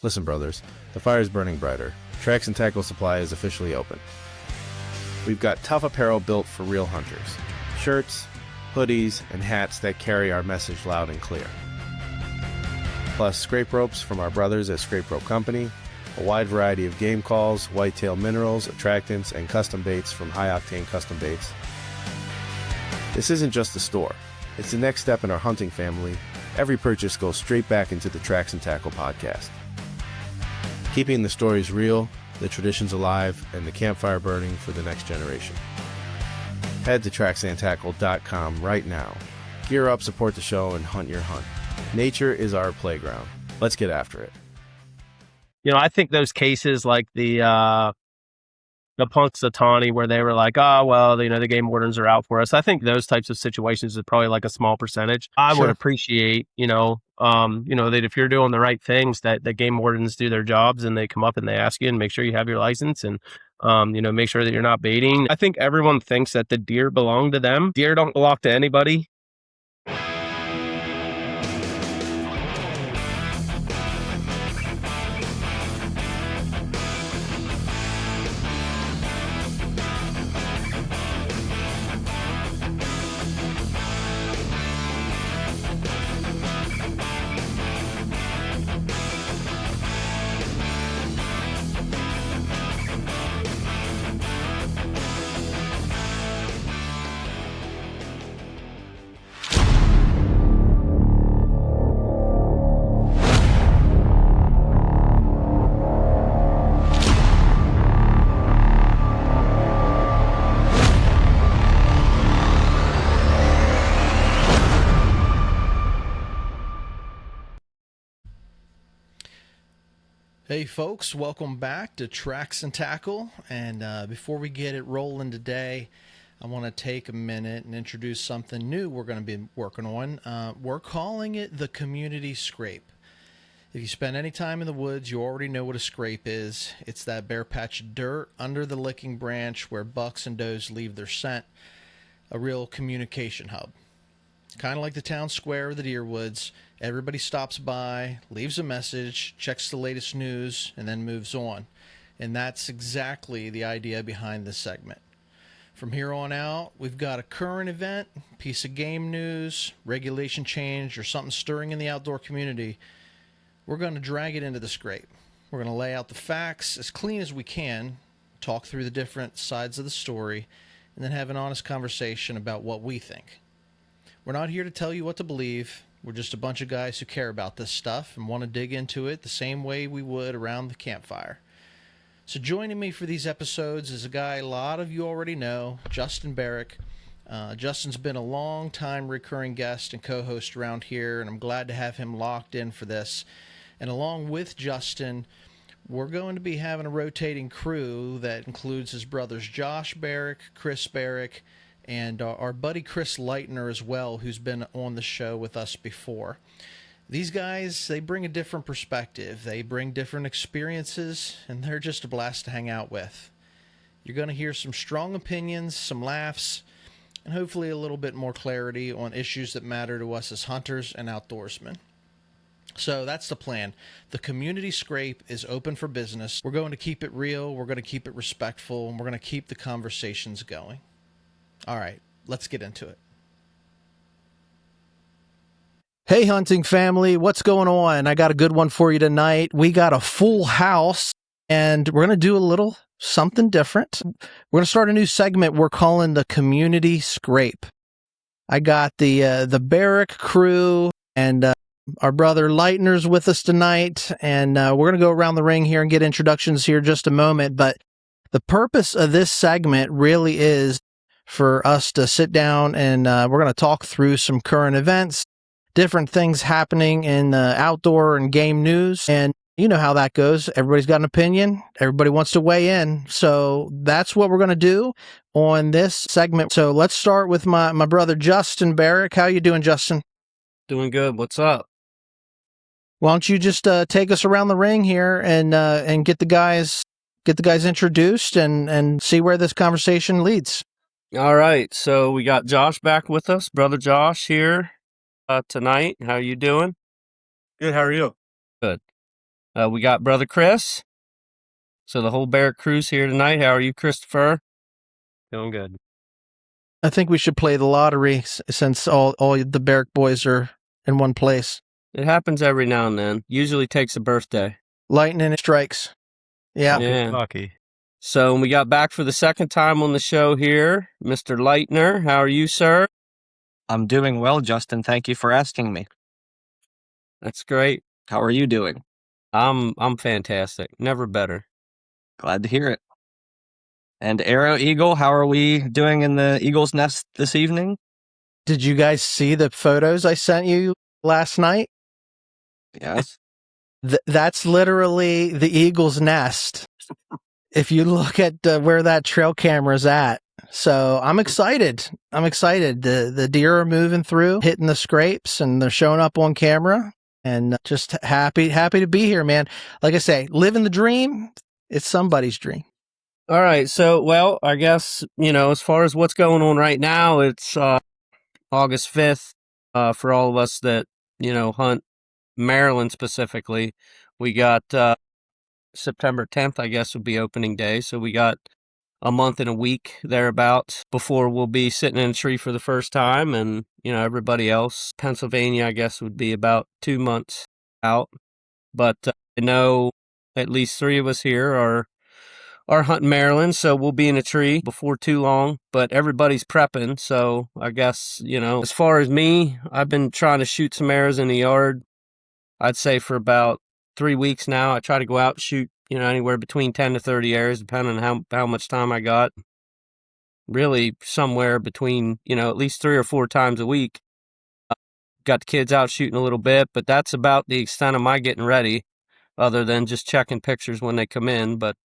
Listen, brothers, the fire is burning brighter. Tracks and Tackle Supply is officially open. We've got tough apparel built for real hunters. Shirts, hoodies, and hats that carry our message loud and clear. Plus scrape ropes from our brothers at Scrape Rope Company, a wide variety of game calls, whitetail minerals, attractants, and custom baits from High Octane Custom Baits. This isn't just a store. It's the next step in our hunting family. Every purchase goes straight back into the Tracks and Tackle podcast. Keeping the stories real, the traditions alive, and the campfire burning for the next generation. Head to tracksandtackle.com right now. Gear up, support the show, and hunt your hunt. Nature is our playground. Let's get after it. I think those cases like the Punxsutawney where they were like, oh, well, the game wardens are out for us. I think those types of situations is probably like a small percentage. I would appreciate, that if you're doing the right things, that the game wardens do their jobs and they come up and they ask you and make sure you have your license and, make sure that you're not baiting. I think everyone thinks that the deer belong to them. Deer don't belong to anybody. Hey folks, welcome back to Tracks and Tackle, and before we get it rolling today, I want to take a minute and introduce something new we're going to be working on. We're calling it the Community Scrape. If you spend any time in the woods, you already know what a scrape is. It's that bare patch of dirt under the licking branch where bucks and does leave their scent, a real communication hub. Kind of like the town square or the deer woods. Everybody stops by, leaves a message, checks the latest news, and then moves on. And that's exactly the idea behind this segment. From here on out, we've got a current event, piece of game news, regulation change, or something stirring in the outdoor community. We're going to drag it into the scrape. We're going to lay out the facts as clean as we can, talk through the different sides of the story, and then have an honest conversation about what we think. We're not here to tell you what to believe. We're just a bunch of guys who care about this stuff and want to dig into it the same way we would around the campfire. So joining me for these episodes is a guy a lot of you already know, Justin Barrick. Justin's been a long-time recurring guest and co-host around here, and I'm glad to have him locked in for this. And along with Justin, we're going to be having a rotating crew that includes his brothers Josh Barrick, Chris Barrick, and our buddy Chris Leitner as well, who's been on the show with us before. These guys, they bring a different perspective. They bring different experiences, and they're just a blast to hang out with. You're going to hear some strong opinions, some laughs, and hopefully a little bit more clarity on issues that matter to us as hunters and outdoorsmen. So that's the plan. The Community Scrape is open for business. We're going to keep it real, we're going to keep it respectful, and we're going to keep the conversations going. All right, let's get into it. Hey, hunting family, what's going on? I got a good one for you tonight. We got a full house, and we're going to do a little something different. We're going to start a new segment we're calling the Community Scrape. I got the Barrick crew and our brother Leitner's with us tonight, and we're going to go around the ring here and get introductions here in just a moment. But the purpose of this segment really is for us to sit down and we're going to talk through some current events, different things happening in the outdoor and game news. And you know how that goes. Everybody's got an opinion. Everybody wants to weigh in. So that's what we're going to do on this segment. So let's start with my brother, Justin Barrick. How you doing, Justin? Doing good. What's up? Why don't you just take us around the ring here and get the guys introduced and see where this conversation leads. All right, so we got Josh back with us, brother Josh here tonight. How you doing? Good. How are you? Good. We got Brother Chris. So the whole Barrett crew's here tonight. How are you, Christopher? Doing good. I think we should play the lottery since all the Barrick boys are in one place. It happens every now and then. Usually takes a birthday. Lightning strikes. Yeah. Yeah. Lucky. So we got back for the second time on the show here, Mr. Leitner. How are you, sir? I'm doing well, Justin. Thank you for asking me. That's great. How are you doing? I'm fantastic. Never better. Glad to hear it. And Arrow Eagle, how are we doing in the Eagle's Nest this evening? Did you guys see the photos I sent you last night? Yes. That's literally the Eagle's Nest. If you look at where that trail camera's at. So I'm excited. The deer are moving through, hitting the scrapes, and they're showing up on camera. And just happy to be here, man. Like I say, living the dream. It's somebody's dream. All right. So, well, I guess, as far as what's going on right now, it's August 5th for all of us that, hunt Maryland specifically. We got September 10th, I guess, would be opening day. So we got a month and a week thereabouts before we'll be sitting in a tree for the first time. And, everybody else, Pennsylvania, I guess, would be about 2 months out. But I know at least 3 of us here are hunting Maryland, so we'll be in a tree before too long, but everybody's prepping. So I guess, as far as me, I've been trying to shoot some arrows in the yard, I'd say for about 3 weeks now. I try to go out and shoot, anywhere between 10 to 30 arrows, depending on how much time I got. Really somewhere between, at least 3 or 4 times a week. Got the kids out shooting a little bit, but that's about the extent of my getting ready, other than just checking pictures when they come in. But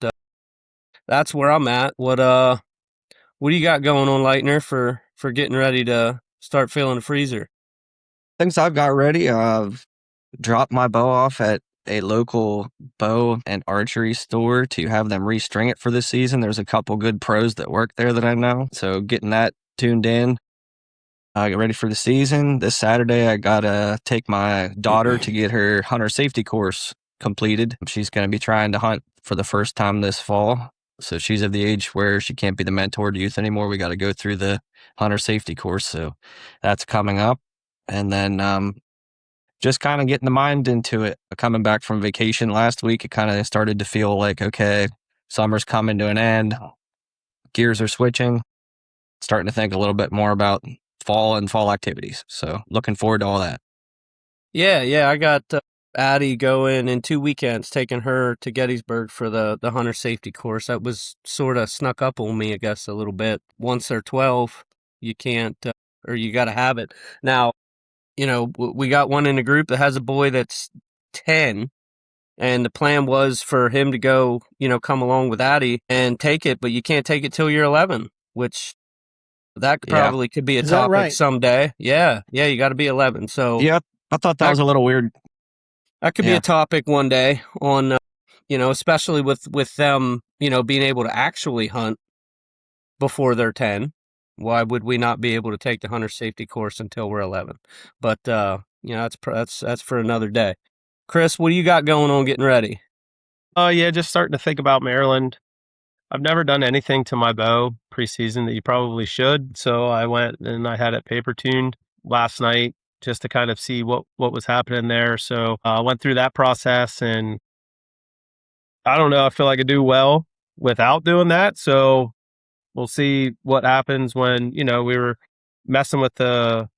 that's where I'm at. What do you got going on, Leitner, for getting ready to start filling the freezer? Things I've got ready. I've dropped my bow off at a local bow and archery store to have them restring it for the season. There's a couple good pros that work there that I know. So getting that tuned in. Get ready for the season. This Saturday, I got to take my daughter to get her hunter safety course completed. She's going to be trying to hunt for the first time this fall. So she's of the age where she can't be the mentor to youth anymore. We got to go through the hunter safety course. So that's coming up. And then just kind of getting the mind into it. Coming back from vacation last week, it kind of started to feel like, okay, summer's coming to an end. Gears are switching. Starting to think a little bit more about fall and fall activities. So looking forward to all that. Yeah. I got Addie going in 2 weekends, taking her to Gettysburg for the hunter safety course. That was sort of snuck up on me, I guess, a little bit. Once they're 12, you can't, or you got to have it. Now, we got one in the group that has a boy that's 10, and the plan was for him to go, come along with Addie and take it, but you can't take it till you're 11, which that probably could be a topic someday. Yeah, you got to be 11. So yeah, I thought that was a little weird. That could be a topic one day on, especially with them, being able to actually hunt before they're 10. Why would we not be able to take the hunter safety course until we're 11? But that's for another day. Chris, what do you got going on getting ready? Yeah, just starting to think about Maryland. I've never done anything to my bow preseason that you probably should. So I went and I had it paper tuned last night just to kind of see what was happening there. So I went through that process, and I don't know, I feel like I do well without doing that. So we'll see what happens when, we were messing with the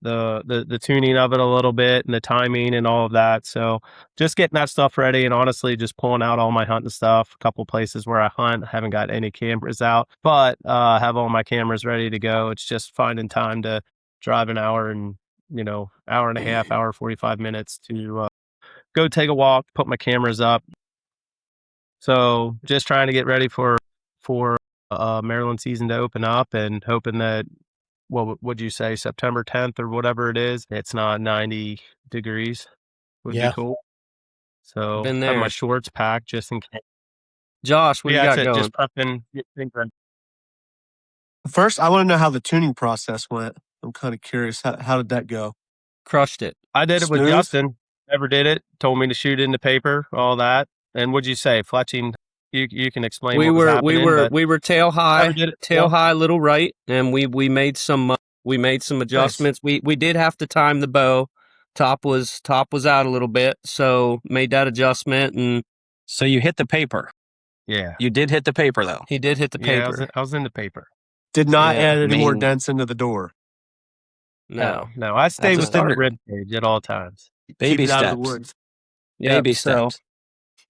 tuning of it a little bit and the timing and all of that. So just getting that stuff ready, and honestly just pulling out all my hunting stuff. A couple places where I hunt, I haven't got any cameras out, but I have all my cameras ready to go. It's just finding time to drive an hour and, hour and a half, hour, 45 minutes to go take a walk, put my cameras up. So just trying to get ready for Maryland season to open up, and hoping that, what would you say, September 10th or whatever it is, it's not 90 degrees would be cool. So Been have there. my shorts packed just in case. Josh, what you got going? Just prepping. First, I want to know how the tuning process went. I'm kind of curious. How did that go? Crushed it. I did it with Smooth? Justin. Never did it. Told me to shoot in the paper, all that. And what'd you say? Fletching, you can explain We what was were happening. we were tail high, did it tail well. high, little right, and we made some adjustments. We did have to time the bow. Top was out a little bit, so made that adjustment, and So you hit the paper. Yeah. You did hit the paper, though. he did hit the Yeah, paper. I was in the paper. Did not Yeah, add any more mean- dents into the door. No. No. I stay That's a with start standard. rib cage at all times. Baby Keep it out of the steps. woods. Baby Yep, so- steps.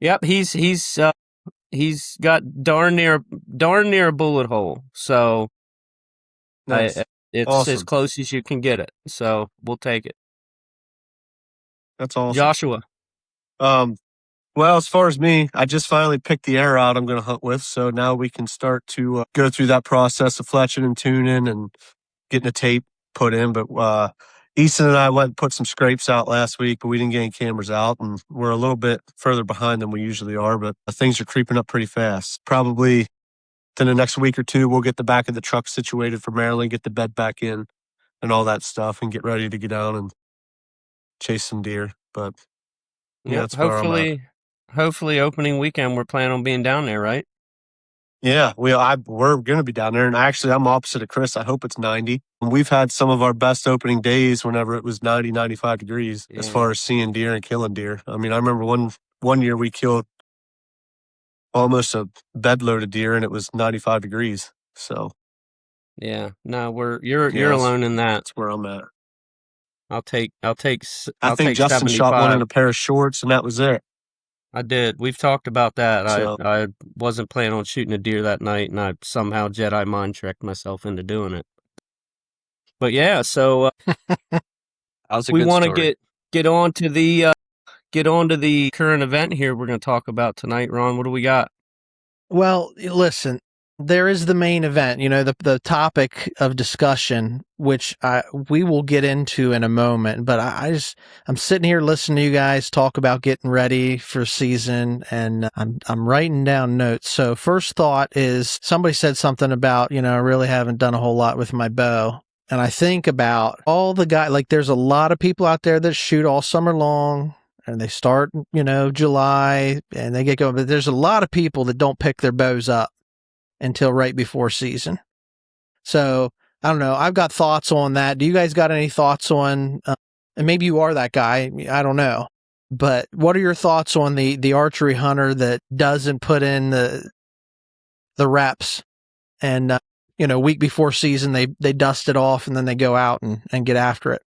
Yep, he's got darn near a bullet hole. So Nice. it's Awesome. as close as you can get it. So we'll take it. That's awesome. Joshua. Well, as far as me, I just finally picked the arrow out I'm going to hunt with. So now we can start to go through that process of fletching and tuning and getting a tape put in. But Easton and I went and put some scrapes out last week, but we didn't get any cameras out. And we're a little bit further behind than we usually are, but things are creeping up pretty fast. Probably within the next week or two, we'll get the back of the truck situated for Maryland, get the bed back in and all that stuff, and get ready to get down and chase some deer. But yeah, that's where I'm at. Hopefully opening weekend we're planning on being down there, right? Yeah, we're going to be down there. And actually, I'm opposite of Chris. I hope it's 90. We've had some of our best opening days whenever it was 90, 95 degrees as Yeah. far as seeing deer and killing deer. I mean, I remember one year we killed almost a bed load of deer and it was 95 degrees. So Yeah. No, you're Yes. alone in that. that's where I'm at. I'll take I think 75. Justin shot one in a pair of shorts and that was it. I did. We've talked about that. So- I wasn't planning on shooting a deer that night, and I somehow Jedi mind tricked myself into doing it. But yeah, so That was a we good want to story. get on to the current event here. We're going to talk about tonight, Ron. What do we got? Well, listen, there is the main event, the topic of discussion, which we will get into in a moment. But I'm sitting here listening to you guys talk about getting ready for season, and I'm writing down notes. So first thought is somebody said something about, I really haven't done a whole lot with my bow. And I think about all the guys, like there's a lot of people out there that shoot all summer long. And they start, July, and they get going. But there's a lot of people that don't pick their bows up until right before season. So I don't know. I've got thoughts on that. Do you guys got any thoughts on? And maybe you are that guy. I don't know. But what are your thoughts on the archery hunter that doesn't put in the reps, and week before season they dust it off and then they go out and get after it?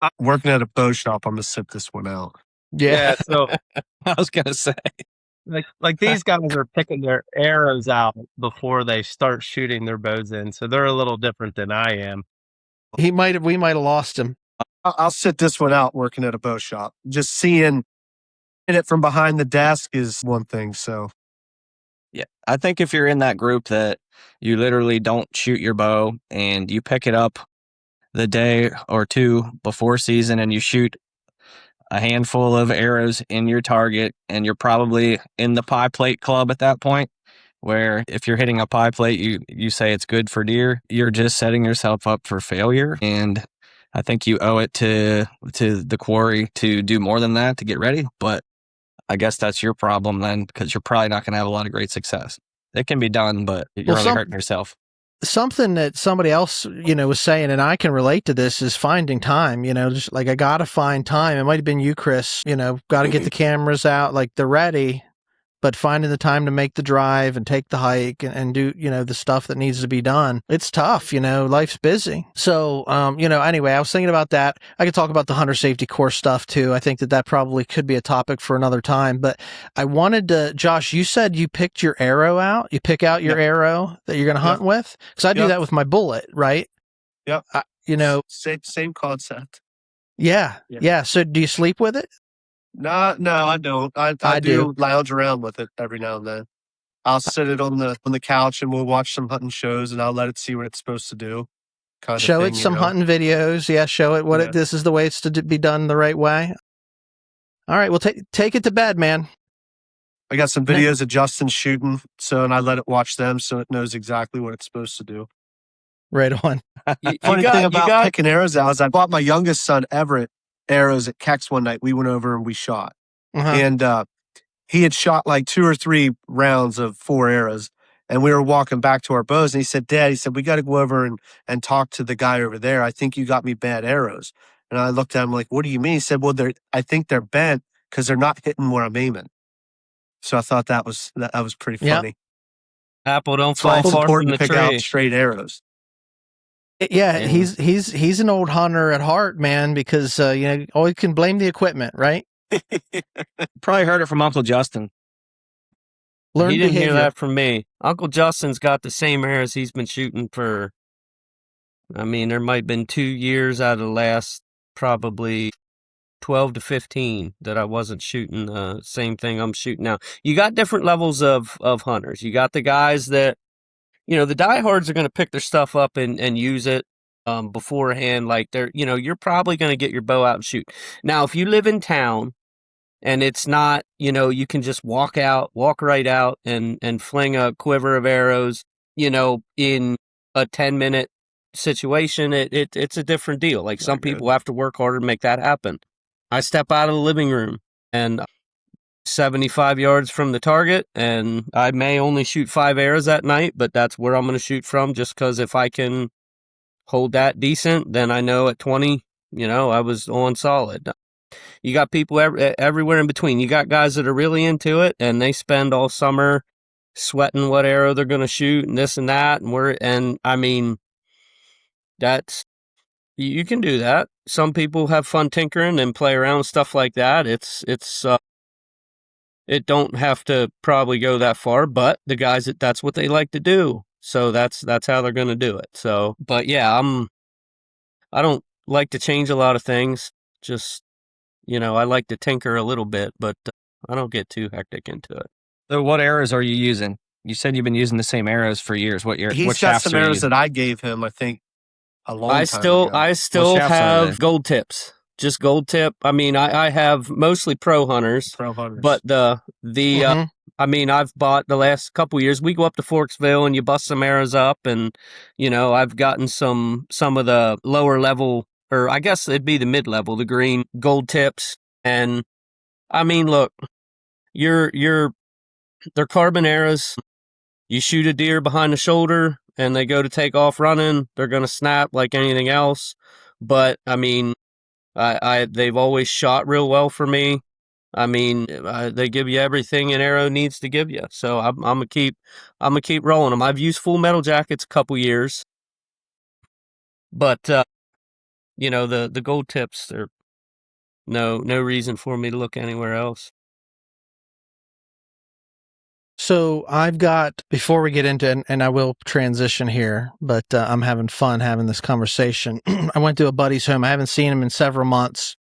I'm working at a bow shop. I'm going to sit this one out. Yeah. So I was going to say. like these guys are picking their arrows out before they start shooting their bows in. So they're a little different than I am. we might have lost him. I'll sit this one out working at a bow shop. Just seeing it from behind the desk is one thing. So Yeah, I think if you're in that group that you literally don't shoot your bow and you pick it up the day or two before season and you shoot a handful of arrows in your target, and you're probably in the pie plate club at that point, where if you're hitting a pie plate, you say it's good for deer, you're just setting yourself up for failure. And I think you owe it to the quarry to do more than that to get ready. But I guess that's your problem then, because you're probably not going to have a lot of great success. It can be done, but you're only hurting yourself. Something that somebody else, was saying, and I can relate to this, is finding time, just like I got to find time. It might have been you, Chris, got to get the cameras out, like they're ready, but finding the time to make the drive and take the hike and do, the stuff that needs to be done. It's tough, life's busy. So, anyway, I was thinking about that. I could talk about the hunter safety course stuff too. I think that probably could be a topic for another time, but I wanted to, Josh, you said you picked your arrow out. You pick out your arrow that you're going to hunt with. Cause I do that with my bullet, right? Yep. Same concept. Yeah. So do you sleep with it? No, I don't. I do lounge around with it every now and then. I'll sit it on the couch and we'll watch some hunting shows and I'll let it see what it's supposed to do. Show it some hunting videos. Yeah, show it this is the way it's to be done the right way. All right, well take it to bed, man. I got some videos of Justin shooting, and I let it watch them so it knows exactly what it's supposed to do. Right on. Funny thing about picking arrows out is I bought my youngest son Everett arrows at Keck's one night. We went over and we shot. Uh-huh. And he had shot like 2 or 3 rounds of 4 arrows. And we were walking back to our bows, and he said, "Dad," he said, "we got to go over and talk to the guy over there. I think you got me bad arrows." And I looked at him like, "What do you mean?" He said, "Well, I think they're bent because they're not hitting where I'm aiming." So I thought that was pretty Yep. funny. Apple don't It's always fall far from important the to pick out tree. straight arrows. Yeah, Yeah. he's an old hunter at heart, man, because always can blame the equipment, right? Probably heard it from Uncle Justin. Learned He didn't behavior. hear that from me. Uncle Justin's got the same arrows he's been shooting for, I mean, there might have been 2 years out of the last probably 12 to 15 that I wasn't shooting the same thing I'm shooting now. You got different levels of hunters. You got the guys that, the diehards are going to pick their stuff up and use it beforehand. Like you're probably going to get your bow out and shoot. Now, if you live in town, and it's not, you can just walk right out and fling a quiver of arrows, in a 10-minute situation. It's a different deal. Like some people have to work harder to make that happen. I step out of the living room and 75 yards from the target, and I may only shoot 5 arrows that night, but that's where I'm going to shoot from, just because if I can hold that decent, then I know at 20, I was on solid. You got people everywhere in between. You got guys that are really into it, and they spend all summer sweating what arrow they're going to shoot and this and that. And I mean, that's, you can do that. Some people have fun tinkering and play around with stuff like that. It don't have to probably go that far, but the guys that's what they like to do. So that's how they're going to do it. So, but yeah, I don't like to change a lot of things. Just, I like to tinker a little bit, but I don't get too hectic into it. So what arrows are you using? You said you've been using the same arrows for years. What He's got shafts some are you arrows using? that I gave him, I think, a long time ago. I still shafts are have they? gold tips, just gold tip. I mean, I have mostly pro hunters, Pro hunters. but Mhm. I mean, I've bought the last couple years. We go up to Forksville and you bust some arrows up, and I've gotten some of the lower level, or I guess it'd be the mid level, the green gold tips. And I mean, look, they're carbon arrows. You shoot a deer behind the shoulder and they go to take off running, they're going to snap like anything else. But I mean, they've always shot real well for me. I mean, they give you everything an arrow needs to give you. So I'm gonna keep rolling them. I've used full metal jackets a couple years, but the gold tips, they're no reason for me to look anywhere else. So I've got, before we get into, and I will transition here, but I'm having fun having this conversation. I went to a buddy's home. I haven't seen him in several months.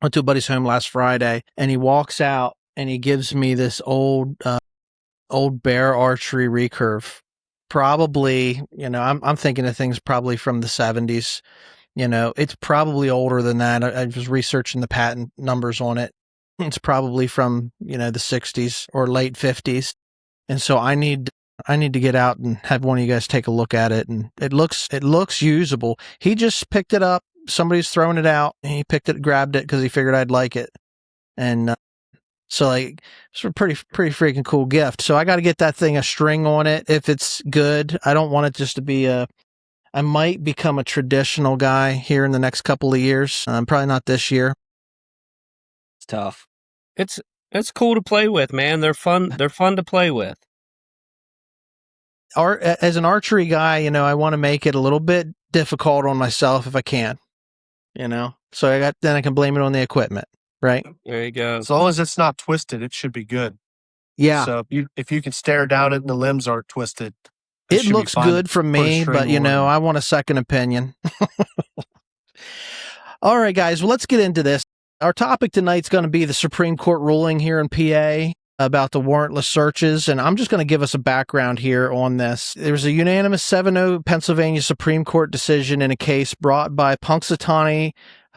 Went to a buddy's home last Friday, and he walks out and he gives me this old bear archery recurve. Probably, I'm thinking of things probably from the 70s. It's probably older than that. I was researching the patent numbers on it. It's probably from, the 60s or late 50s. And so I need to get out and have one of you guys take a look at it. And it looks usable. He just picked it up. Somebody's throwing it out, and he grabbed it because he figured I'd like it. And so like, it's a pretty freaking cool gift. So I got to get that thing a string on it if it's good. I don't want it just to be I might become a traditional guy here in the next couple of years. Probably not this year. It's tough. It's cool to play with, man. They're fun to play with. As an archery guy, I want to make it a little bit difficult on myself if I can. So then I can blame it on the equipment, right? There you go. As long as it's not twisted, it should be good. Yeah. So if you can stare down it and the limbs aren't twisted, It should be looks fine good to from put a me, string but on. I want a second opinion. All right, guys, well, let's get into this. Our topic tonight's going to be the Supreme Court ruling here in PA about the warrantless searches, and I'm just going to give us a background here on this. There's a unanimous 7-0 Pennsylvania Supreme Court decision in a case brought by Punxsutawney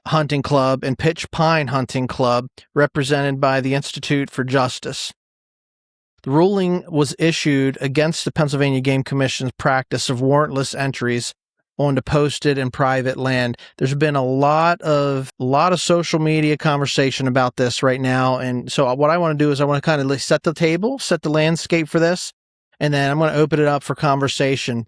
Hunting Club and Pitch Pine Hunting Club, represented by the Institute for Justice. The ruling was issued against the Pennsylvania Game Commission's practice of warrantless entries onto posted and private land. There's been a lot of social media conversation about this right now. And so what I want to do is I want to kind of set the table, set the landscape for this, and then I'm going to open it up for conversation.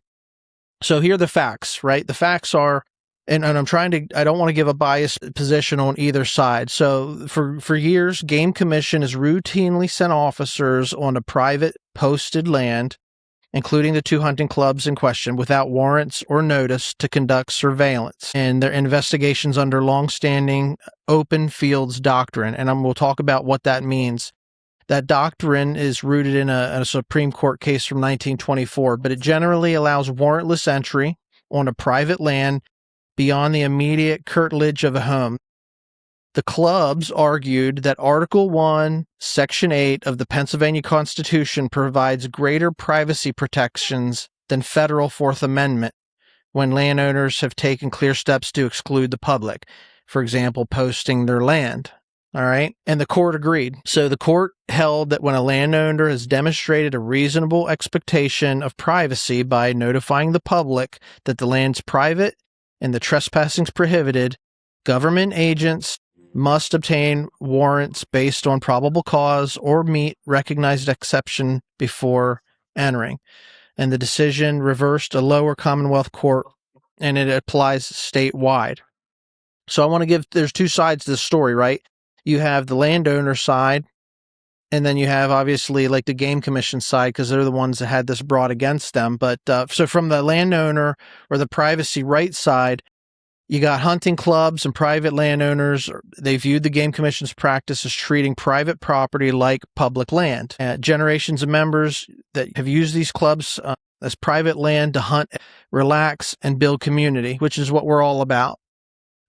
So here are the facts, right? The facts are, and I don't want to give a biased position on either side. So for years, Game Commission has routinely sent officers onto private posted land, including the 2 hunting clubs in question, without warrants or notice to conduct surveillance and their investigations under longstanding open fields doctrine. And we'll talk about what that means. That doctrine is rooted in a Supreme Court case from 1924, but it generally allows warrantless entry onto private land beyond the immediate curtilage of a home. The clubs argued that Article 1, Section 8 of the Pennsylvania Constitution provides greater privacy protections than federal Fourth Amendment when landowners have taken clear steps to exclude the public, for example, posting their land. All right. And the court agreed. So the court held that when a landowner has demonstrated a reasonable expectation of privacy by notifying the public that the land's private and the trespassing's prohibited, government agents must obtain warrants based on probable cause or meet recognized exception before entering. And the decision reversed a lower Commonwealth court, and it applies statewide. So I want to there's two sides to the story, right? You have the landowner side, and then you have obviously like the Game Commission side, because they're the ones that had this brought against them. But so from the landowner or the privacy rights side, you got hunting clubs and private landowners. They viewed the Game Commission's practice as treating private property like public land. Generations of members that have used these clubs as private land to hunt, relax, and build community, which is what we're all about.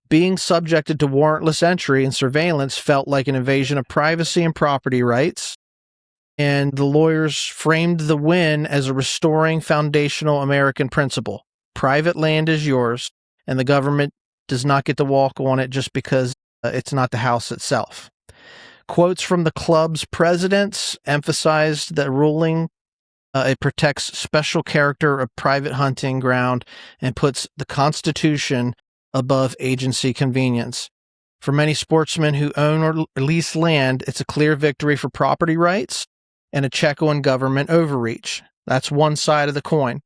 Being subjected to warrantless entry and surveillance felt like an invasion of privacy and property rights. And the lawyers framed the win as a restoring foundational American principle. Private land is yours, and the government does not get to walk on it just because it's not the house itself. Quotes from the club's presidents emphasized that ruling it protects special character of private hunting ground and puts the Constitution above agency convenience. For many sportsmen who own or lease land, it's a clear victory for property rights and a check on government overreach. That's one side of the coin.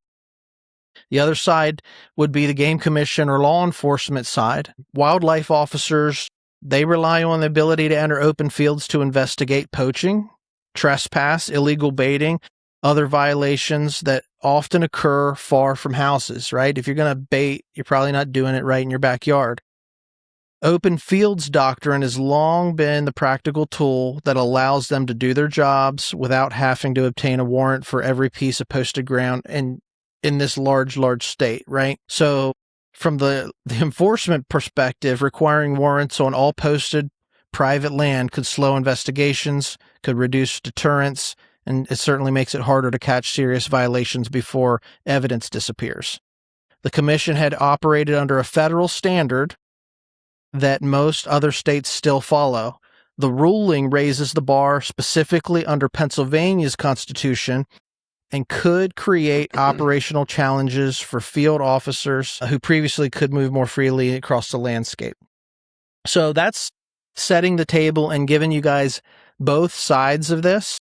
The other side would be the Game Commission or law enforcement side. Wildlife officers, they rely on the ability to enter open fields to investigate poaching, trespass, illegal baiting, other violations that often occur far from houses, right? If you're going to bait, you're probably not doing it right in your backyard. Open fields doctrine has long been the practical tool that allows them to do their jobs without having to obtain a warrant for every piece of posted ground in this large state, right? So from the enforcement perspective, requiring warrants on all posted private land could slow investigations, could reduce deterrence, and it certainly makes it harder to catch serious violations before evidence disappears. The commission had operated under a federal standard that most other states still follow. The ruling raises the bar specifically under Pennsylvania's Constitution and could create operational challenges for field officers who previously could move more freely across the landscape. So that's setting the table and giving you guys both sides of this.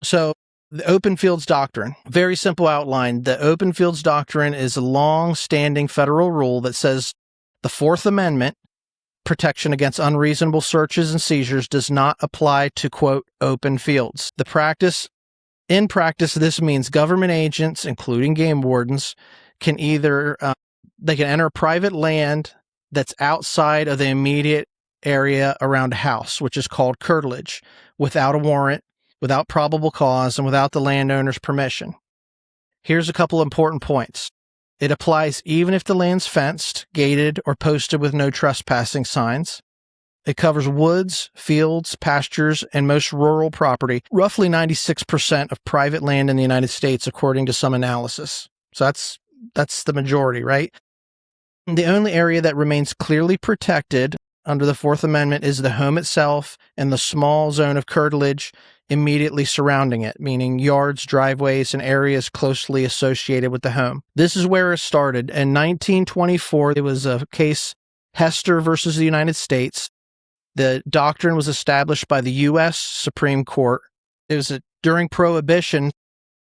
So the open fields doctrine, very simple outline. The open fields doctrine is a long-standing federal rule that says the Fourth Amendment, protection against unreasonable searches and seizures, does not apply to, quote, open fields. In practice, this means government agents, including game wardens, can either they can enter private land that's outside of the immediate area around a house, which is called curtilage, without a warrant, without probable cause, and without the landowner's permission. Here's a couple important points. It applies even if the land's fenced, gated, or posted with no trespassing signs. It covers woods, fields, pastures, and most rural property, roughly 96% of private land in the United States, according to some analysis. So that's the majority, right? The only area that remains clearly protected under the Fourth Amendment is the home itself and the small zone of curtilage immediately surrounding it, meaning yards, driveways, and areas closely associated with the home. This is where it started. In 1924, it was a case, Hester versus the United States. The doctrine was established by the U.S. Supreme Court. It was during Prohibition,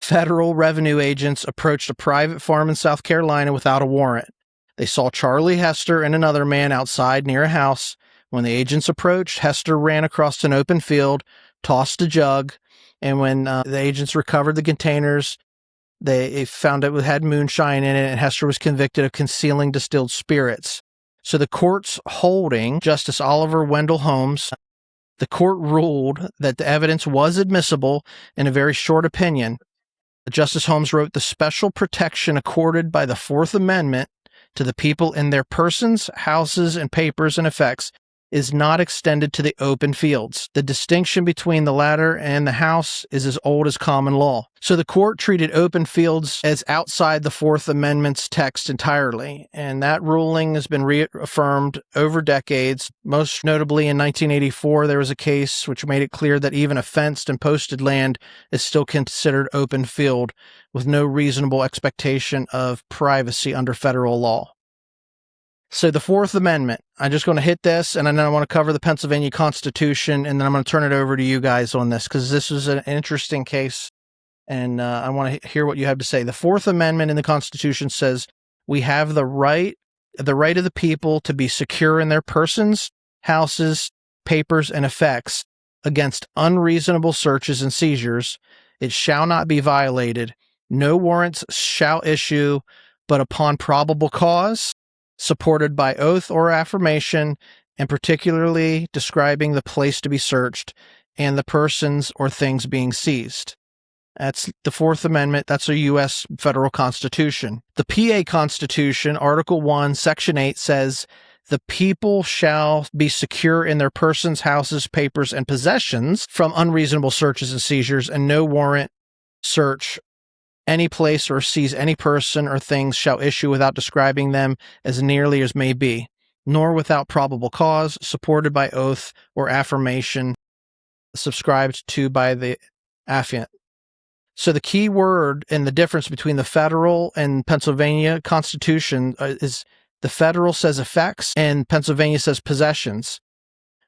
federal revenue agents approached a private farm in South Carolina without a warrant. They saw Charlie Hester and another man outside near a house. When the agents approached, Hester ran across an open field, tossed a jug, and when the agents recovered the containers, they found it had moonshine in it, and Hester was convicted of concealing distilled spirits. So the court's holding, Justice Oliver Wendell Holmes, the court ruled that the evidence was admissible in a very short opinion. Justice Holmes wrote, "The special protection accorded by the Fourth Amendment to the people in their persons, houses, and papers and effects is not extended to the open fields. The distinction between the latter and the house is as old as common law." So the court treated open fields as outside the Fourth Amendment's text entirely, and that ruling has been reaffirmed over decades. Most notably in 1984, there was a case which made it clear that even a fenced and posted land is still considered open field with no reasonable expectation of privacy under federal law. So the Fourth Amendment, I'm just going to hit this, and then I want to cover the Pennsylvania Constitution, and then I'm going to turn it over to you guys on this, because this is an interesting case, and I want to hear what you have to say. The Fourth Amendment in the Constitution says we have the right of the people to be secure in their persons, houses, papers, and effects against unreasonable searches and seizures. It shall not be violated. No warrants shall issue, but upon probable cause, supported by oath or affirmation, and particularly describing the place to be searched and the persons or things being seized. That's the Fourth Amendment. That's a U.S. federal constitution. The PA Constitution, Article 1, Section 8 says, "The people shall be secure in their persons, houses, papers, and possessions from unreasonable searches and seizures, and no warrant, search, any place or seize any person or things shall issue without describing them as nearly as may be, nor without probable cause, supported by oath or affirmation, subscribed to by the affiant." So the key word and the difference between the federal and Pennsylvania Constitution is the federal says effects and Pennsylvania says possessions.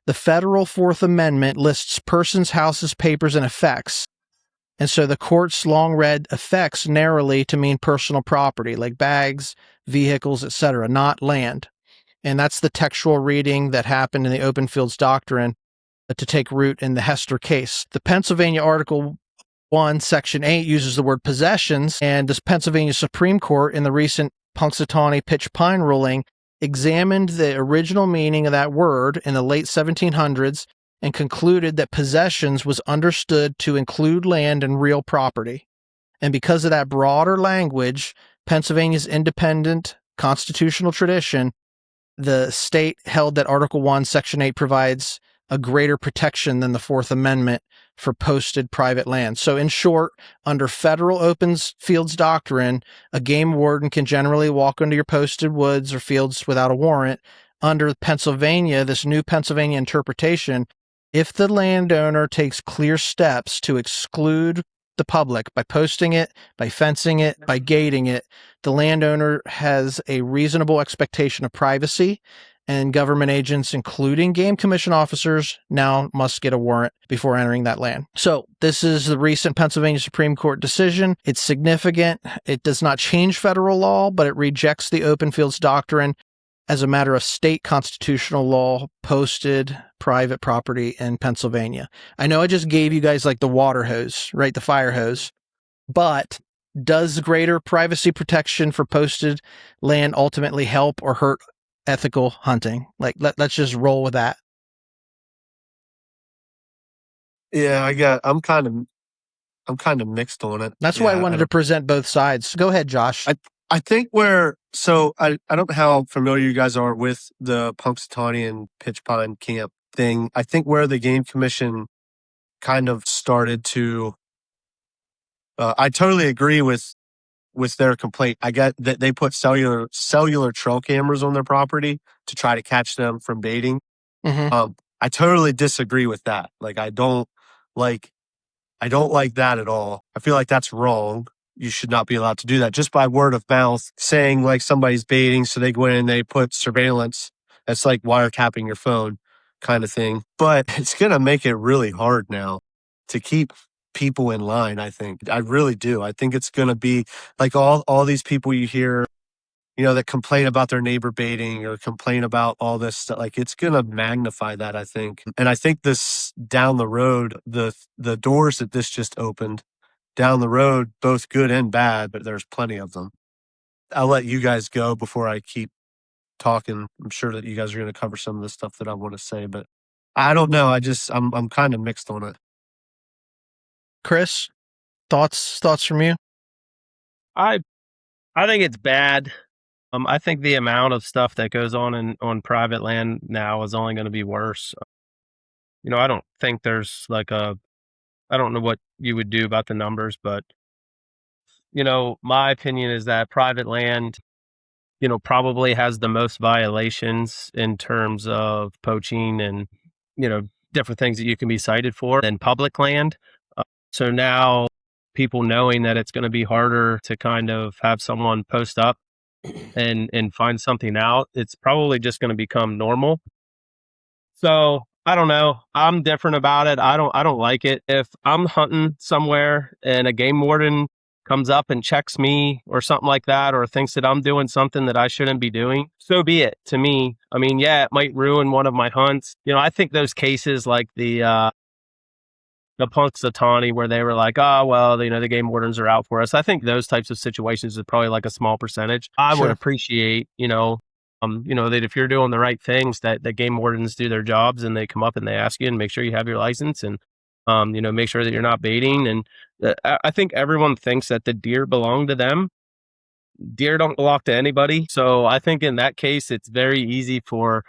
The federal Fourth Amendment lists persons, houses, papers, and effects. And so the courts long read effects narrowly to mean personal property, like bags, vehicles, etc., not land. And that's the textual reading that happened in the open fields doctrine to take root in the Hester case. The Pennsylvania Article 1, Section 8 uses the word possessions, and the Pennsylvania Supreme Court in the recent Punxsutawney Pitch Pine ruling examined the original meaning of that word in the late 1700s and concluded that possessions was understood to include land and real property. And because of that broader language, Pennsylvania's independent constitutional tradition, the state held that Article 1, Section 8 provides a greater protection than the Fourth Amendment for posted private land. So in short, under federal open fields doctrine, a game warden can generally walk into your posted woods or fields without a warrant. Under Pennsylvania, this new Pennsylvania interpretation, if the landowner takes clear steps to exclude the public by posting it, by fencing it, by gating it, the landowner has a reasonable expectation of privacy, and government agents, including game commission officers, now must get a warrant before entering that land. So this is the recent Pennsylvania Supreme Court decision. It's significant. It does not change federal law, but it rejects the open fields doctrine as a matter of state constitutional law, posted private property in Pennsylvania. I know I just gave you guys like the water hose, right? The fire hose. But does greater privacy protection for posted land ultimately help or hurt ethical hunting? Like, let's just roll with that. Yeah, I'm kind of mixed on it. That's why I wanted to present both sides. Go ahead, Josh. I think I don't know how familiar you guys are with the Punxsutawney and Pitch Pine camp thing. I think where the Game Commission kind of started to, I totally agree with their complaint. I get that they put cellular trail cameras on their property to try to catch them from baiting. I totally disagree with that. Like, I don't like that at all. I feel like that's wrong. You should not be allowed to do that just by word of mouth, saying like somebody's baiting. So they go in and they put surveillance. That's like wiretapping your phone kind of thing. But it's going to make it really hard now to keep people in line. I think I really do. I think it's going to be like all these people you hear, that complain about their neighbor baiting or complain about all this stuff. Like, it's going to magnify that, I think. And I think this down the road, the doors that this just opened down the road, both good and bad, but there's plenty of them. I'll let you guys go before I keep talking. I'm sure that you guys are going to cover some of the stuff that I want to say, but I don't know. I'm kind of mixed on it. Chris, thoughts from you? I think it's bad. I think the amount of stuff that goes on private land now is only going to be worse. I don't think there's I don't know what you would do about the numbers, but my opinion is that private land, probably has the most violations in terms of poaching and, different things that you can be cited for than public land. So now people knowing that it's going to be harder to kind of have someone post up and find something out, it's probably just going to become normal. So I don't know. I'm different about it. I don't like it. If I'm hunting somewhere and a game warden comes up and checks me or something like that, or thinks that I'm doing something that I shouldn't be doing, so be it to me. I mean, yeah, it might ruin one of my hunts. I think those cases like the Punxsutawney where they were like, oh, well, the game wardens are out for us. I think those types of situations is probably like a small percentage. I would appreciate, that if you're doing the right things, that the game wardens do their jobs and they come up and they ask you and make sure you have your license and, make sure that you're not baiting. And I think everyone thinks that the deer belong to them. Deer don't belong to anybody. So I think in that case, it's very easy for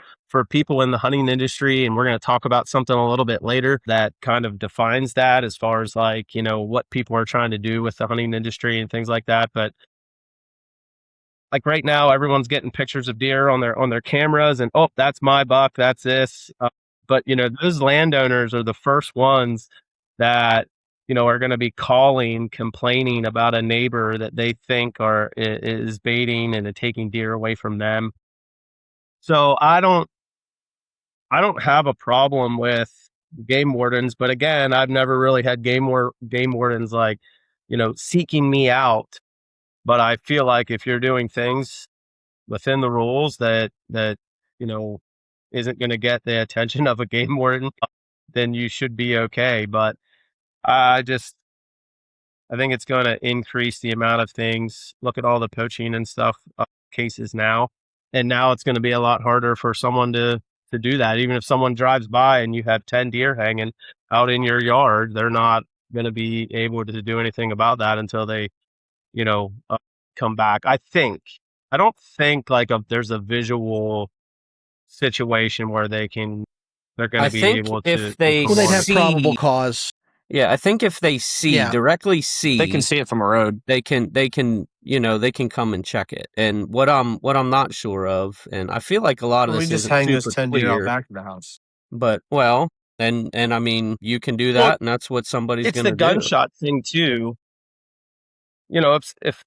people in the hunting industry. And we're going to talk about something a little bit later that kind of defines that as far as what people are trying to do with the hunting industry and things like that. But like right now, everyone's getting pictures of deer on their cameras and, oh, that's my buck. That's this. But those landowners are the first ones that, are going to be complaining about a neighbor that they think is baiting and taking deer away from them. So I don't have a problem with game wardens, but again, I've never really had game wardens seeking me out. But I feel like if you're doing things within the rules that isn't going to get the attention of a game warden, then you should be okay. But I think it's going to increase the amount of things. Look at all the poaching and stuff cases now. And now it's going to be a lot harder for someone to do that. Even if someone drives by and you have 10 deer hanging out in your yard, they're not going to be able to do anything about that until they, come back. I don't think there's a visual situation where they're going to be able to. If they they'd have see, probable cause. Yeah, I think if they directly see, they can see it from a road. They can come and check it. And what I'm not sure of, and I feel like a lot of this just isn't hang super those 10 clear. deer out back of the house. But and I mean, you can do that, and that's what somebody's going to do. It's the gunshot thing too. If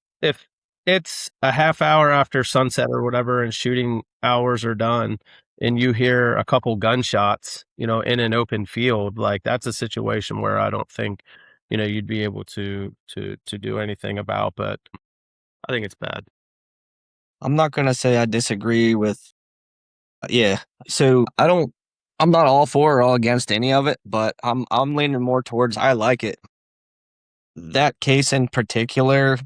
it's a half hour after sunset or whatever, and shooting hours are done, and you hear a couple gunshots, in an open field, that's a situation where I don't think, you'd be able to do anything about. But I think it's bad. I'm not going to say I disagree with. Yeah. So I'm not all for or all against any of it, but I'm leaning more towards I like it. That case in particular,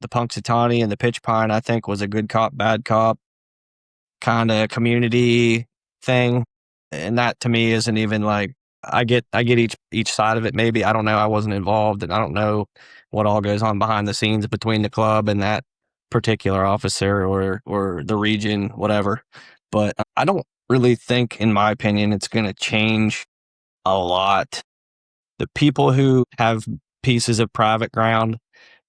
the Punxsutawney and the Pitch Pine, I think was a good cop, bad cop kind of community thing. And that to me isn't even I get each side of it. Maybe, I don't know. I wasn't involved and I don't know what all goes on behind the scenes between the club and that particular officer or the region, whatever. But I don't really think, in my opinion, it's going to change a lot. The people who have pieces of private ground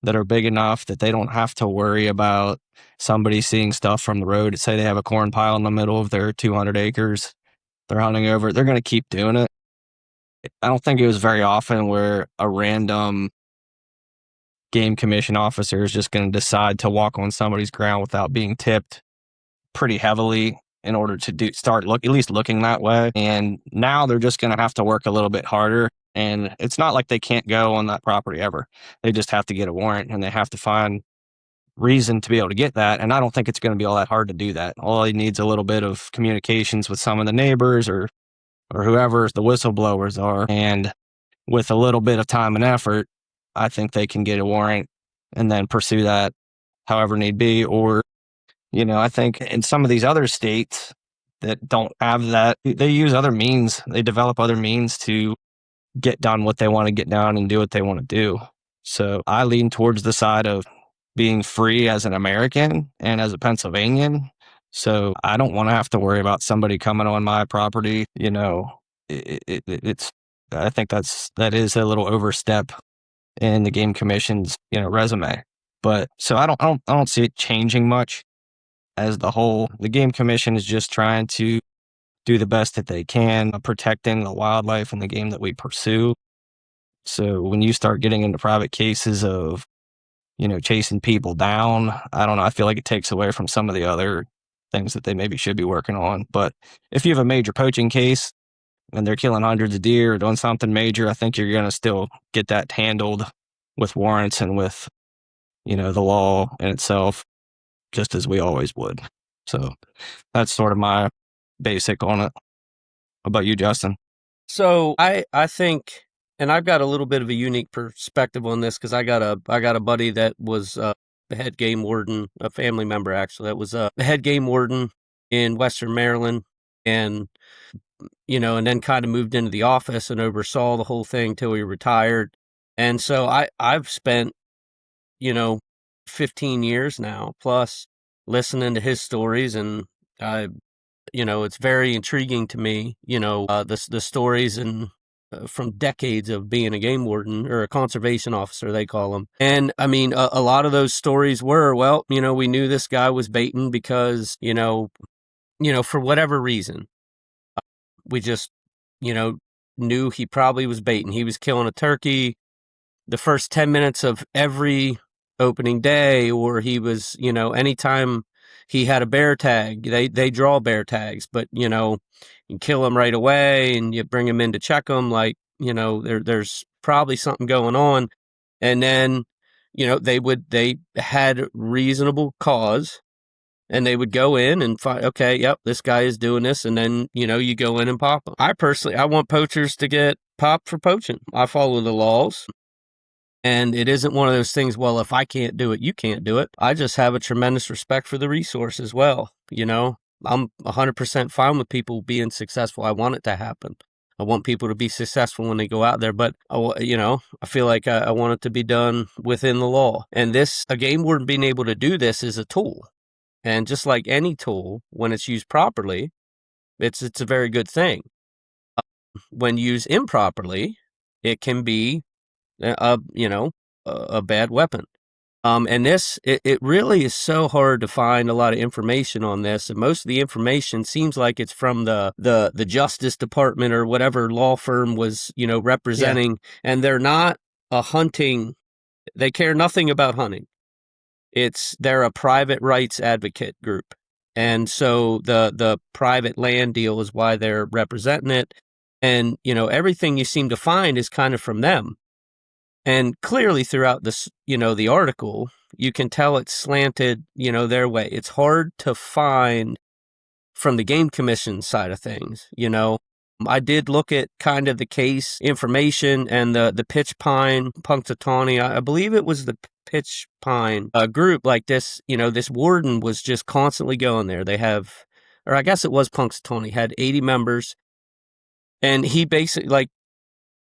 that are big enough that they don't have to worry about somebody seeing stuff from the road. Say they have a corn pile in the middle of their 200 acres they're hunting over it. They're going to keep doing it. I don't think it was very often where a random game commission officer is just going to decide to walk on somebody's ground without being tipped pretty heavily in order to at least looking that way. And now they're just going to have to work a little bit harder. And it's not like they can't go on that property ever. They just have to get a warrant, and they have to find reason to be able to get that. And I don't think it's going to be all that hard to do that. All he needs a little bit of communications with some of the neighbors or whoever the whistleblowers are. And with a little bit of time and effort, I think they can get a warrant and then pursue that however need be. Or, I think in some of these other states that don't have that, they use other means. They develop other means to get done what they want to get done and do what they want to do. So I lean towards the side of being free as an American and as a Pennsylvanian. So I don't want to have to worry about somebody coming on my property. It's I think that is a little overstep in the game commission's resume. But so I don't see it changing much as the whole. The game commission is just trying to do the best that they can, protecting the wildlife in the game that we pursue. So when you start getting into private cases of chasing people down, I don't know, I feel like it takes away from some of the other things that they maybe should be working on. But if you have a major poaching case and they're killing hundreds of deer or doing something major, I think you're going to still get that handled with warrants and with, the law in itself, just as we always would. So that's sort of my basic on it. How about you, Justin? So I think, and I've got a little bit of a unique perspective on this because I got a buddy that was the head game warden, a family member actually, that was the head game warden in Western Maryland, and and then kind of moved into the office and oversaw the whole thing till he retired. And so I've spent 15 years now plus listening to his stories, and it's very intriguing to me, the stories and from decades of being a game warden or a conservation officer, they call them. And I mean, a lot of those stories were, well, we knew this guy was baiting because, for whatever reason, we just, knew he probably was baiting. He was killing a turkey the first 10 minutes of every opening day, or he was, anytime he had a bear tag, they draw bear tags, but, you kill them right away and you bring them in to check them. Like, there's probably something going on. And then, they had reasonable cause, and they would go in and find, okay, yep, this guy is doing this. And then, you go in and pop them. I want poachers to get popped for poaching. I follow the laws. And it isn't one of those things, well, if I can't do it, you can't do it. I just have a tremendous respect for the resource as well. I'm 100% fine with people being successful. I want it to happen. I want people to be successful when they go out there. But, I feel like I want it to be done within the law. And a game warden being able to do this is a tool. And just like any tool, when it's used properly, it's a very good thing. When used improperly, it can be a bad weapon. And it really is so hard to find a lot of information on this. And most of the information seems like it's from the Justice Department or whatever law firm was, representing. Yeah. And they're not they care nothing about hunting. They're a private rights advocate group. And so the private land deal is why they're representing it. And, everything you seem to find is kind of from them. And clearly throughout this, the article, you can tell it's slanted, their way. It's hard to find from the Game Commission side of things, I did look at kind of the case information and the pitch pine, Punxsutawney. I believe it was the pitch pine group like this, this warden was just constantly going there. They have, or I guess it was Punxsutawney, had 80 members. And he basically,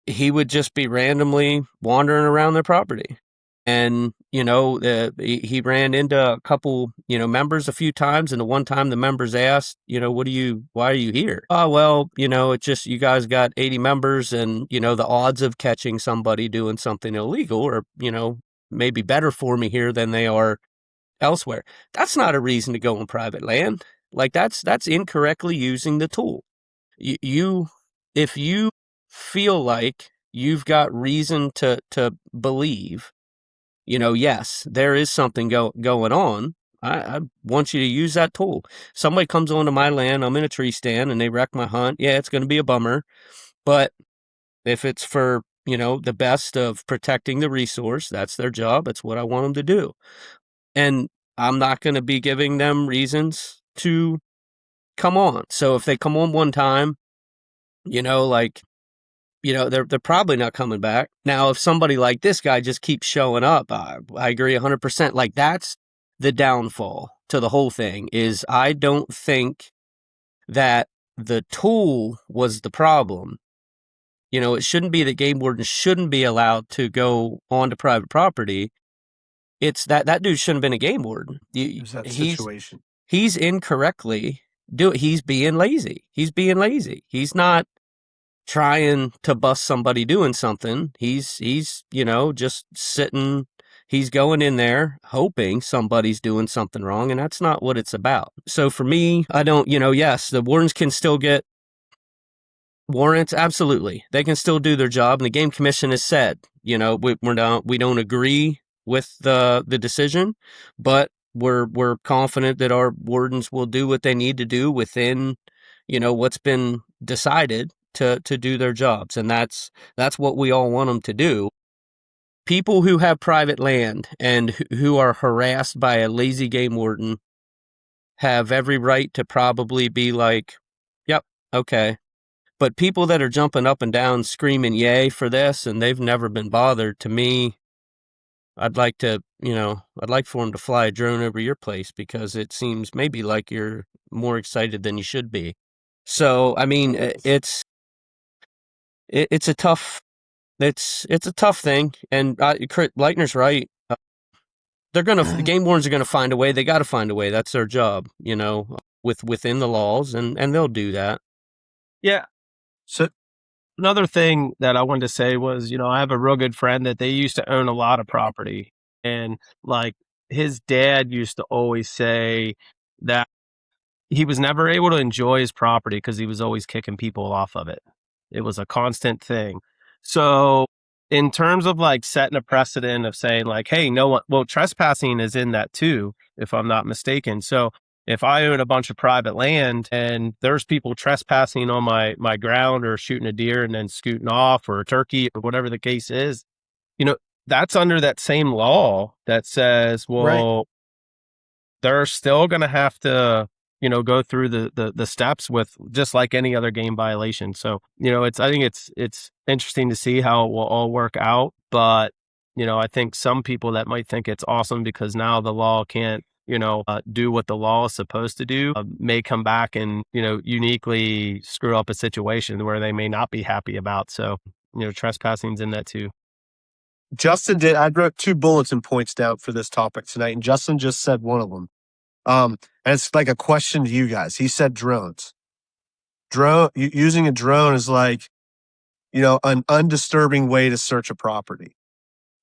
he would just be randomly wandering around their property. And, he ran into a couple, members a few times. And the one time the members asked, why are you here? Oh, well, it's just, you guys got 80 members and, the odds of catching somebody doing something illegal are, maybe better for me here than they are elsewhere. That's not a reason to go on private land. Like that's incorrectly using the tool. If you feel like you've got reason to believe, yes, there is something going on, I want you to use that tool. Somebody comes onto my land, I'm in a tree stand, and they wreck my hunt. Yeah, it's going to be a bummer. But if it's for, the best of protecting the resource, that's their job. It's what I want them to do. And I'm not going to be giving them reasons to come on. So if they come on one time, they're probably not coming back. Now, if somebody like this guy just keeps showing up, I agree 100%. Like, that's the downfall to the whole thing, is I don't think that the tool was the problem. It shouldn't be that game wardens shouldn't be allowed to go onto private property. It's that dude shouldn't have been a game warden. There's that situation. He's incorrectly he's being lazy. He's not trying to bust somebody doing something. He's just sitting. He's going in there hoping somebody's doing something wrong, and that's not what it's about. So for me, I don't, yes, the wardens can still get warrants. Absolutely. They can still do their job. And the game commission has said, we don't agree with the decision, but we're confident that our wardens will do what they need to do within, what's been decided to do their jobs. And that's what we all want them to do. People who have private land and who are harassed by a lazy game warden have every right to probably be like, yep, okay. But people that are jumping up and down screaming yay for this and they've never been bothered, to me, I'd like for them to fly a drone over your place, because it seems maybe like you're more excited than you should be. So, I mean, it's a tough thing. And Leitner's right. The game wardens are going to find a way. They got to find a way. That's their job, within the laws, and they'll do that. Yeah. So another thing that I wanted to say was, I have a real good friend that they used to own a lot of property, and like his dad used to always say that he was never able to enjoy his property because he was always kicking people off of it. It was a constant thing. So in terms of like setting a precedent of saying like, hey, no one, well, trespassing is in that too, if I'm not mistaken. So if I own a bunch of private land and there's people trespassing on my ground, or shooting a deer and then scooting off, or a turkey, or whatever the case is, that's under that same law that says, well, right, they're still going to have to, go through the steps with just like any other game violation. So, I think it's interesting to see how it will all work out. But, I think some people that might think it's awesome because now the law can't, do what the law is supposed to do, may come back and, uniquely screw up a situation where they may not be happy about. So, trespassing's in that too. Justin did. I wrote 2 bulletin points down for this topic tonight, and Justin just said one of them. And it's like a question to you guys. He said drones. Using a drone is like, an undisturbing way to search a property.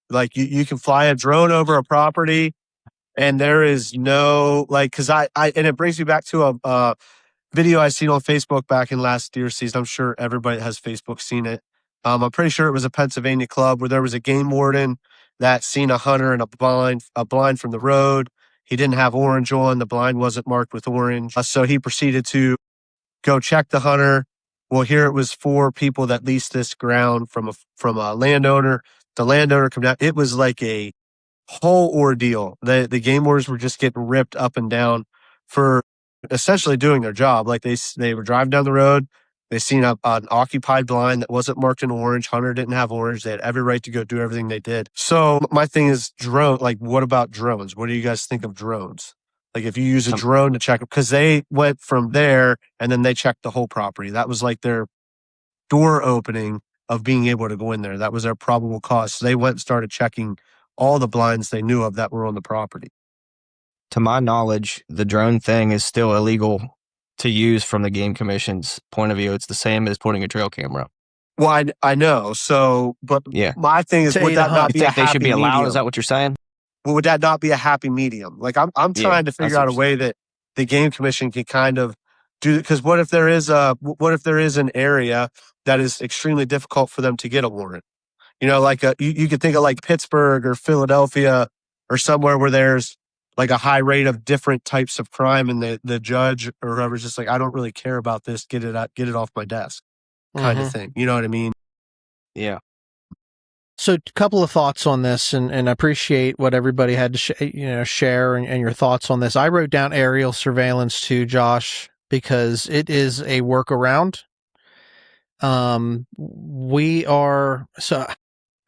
Like you can fly a drone over a property, and there is no because and it brings me back to a video I seen on Facebook back in last deer season. I'm sure everybody that has Facebook seen it. I'm pretty sure it was a Pennsylvania club where there was a game warden that seen a hunter in a blind from the road. He didn't have orange on. The blind wasn't marked with orange. So he proceeded to go check the hunter. Well, here it was 4 people that leased this ground from a landowner. The landowner come down. It was like a whole ordeal. The game wardens were just getting ripped up and down for essentially doing their job. Like they were driving down the road. They seen an occupied blind that wasn't marked in orange. Hunter didn't have orange. They had every right to go do everything they did. So my thing is drone. Like, what about drones? What do you guys think of drones? Like, if you use a drone to check, because they went from there and then they checked the whole property. That was like their door opening of being able to go in there. That was their probable cause. So they went and started checking all the blinds they knew of that were on the property. To my knowledge, the drone thing is still illegal to use from the game commission's point of view. It's the same as putting a trail camera. Well, I know. So, but yeah, my thing is, would that not be a happy medium? You think they should be allowed? Is that what you're saying? Well, would that not be a happy medium? Like I'm trying to figure out a way that the game commission can kind of because what if there is an area that is extremely difficult for them to get a warrant? Like you could think of like Pittsburgh or Philadelphia or somewhere where there's like a high rate of different types of crime, and the judge or whoever's just like, I don't really care about this, get it off my desk, kind of thing. You know what I mean? Yeah. So, a couple of thoughts on this, and I appreciate what everybody had to share and your thoughts on this. I wrote down aerial surveillance too, Josh, because it is a workaround.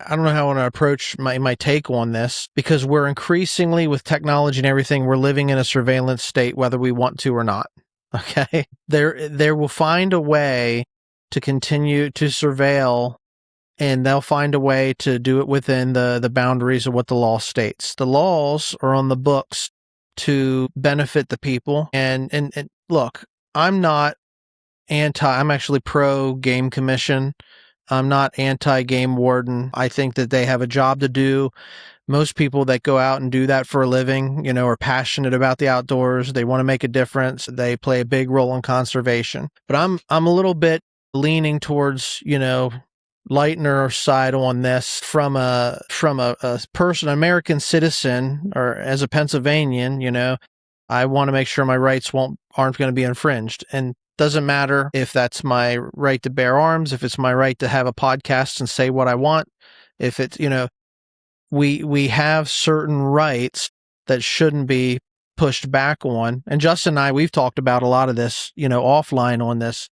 I don't know how I want to approach my take on this, because we're increasingly, with technology and everything, we're living in a surveillance state, whether we want to or not. Okay. There will find a way to continue to surveil, and they'll find a way to do it within the boundaries of what the law states. The laws are on the books to benefit the people. And look, I'm actually pro game commission. I'm not anti game warden. I think that they have a job to do. Most people that go out and do that for a living, are passionate about the outdoors. They want to make a difference. They play a big role in conservation. But I'm a little bit leaning towards, lightener side on this from a person, American citizen, or as a Pennsylvanian. I want to make sure my rights aren't going to be infringed. And doesn't matter if that's my right to bear arms, if it's my right to have a podcast and say what I want, if it's, we have certain rights that shouldn't be pushed back on. And Justin and I, we've talked about a lot of this, offline on this.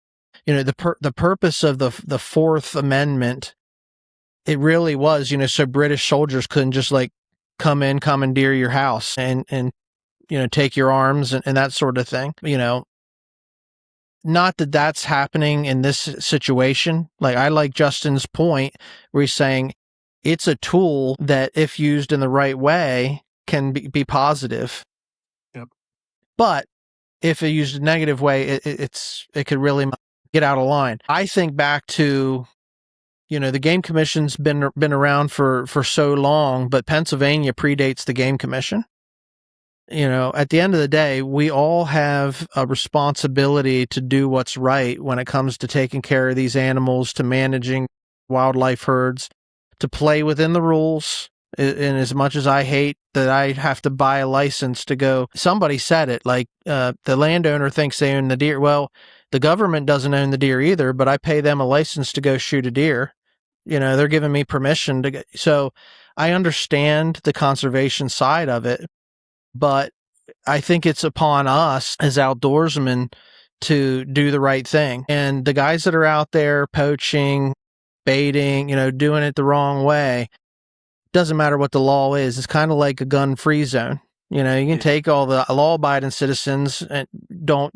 The purpose of the Fourth Amendment, it really was, so British soldiers couldn't just like come in, commandeer your house and take your arms and that sort of thing. Not that that's happening in this situation. Like, I like Justin's point where he's saying it's a tool that, if used in the right way, can be positive. Yep. But if it used a negative way, it could really get out of line. I think back to, the Game Commission's been around for so long, but Pennsylvania predates the Game Commission. At the end of the day, we all have a responsibility to do what's right when it comes to taking care of these animals, to managing wildlife herds, to play within the rules. And as much as I hate that I have to buy a license to go, somebody said it, like the landowner thinks they own the deer. Well, the government doesn't own the deer either, but I pay them a license to go shoot a deer. They're giving me permission to go. So I understand the conservation side of it, but I think it's upon us as outdoorsmen to do the right thing. And the guys that are out there poaching, baiting, doing it the wrong way, doesn't matter what the law is. It's kind of like a gun-free zone. You can take all the law-abiding citizens and don't,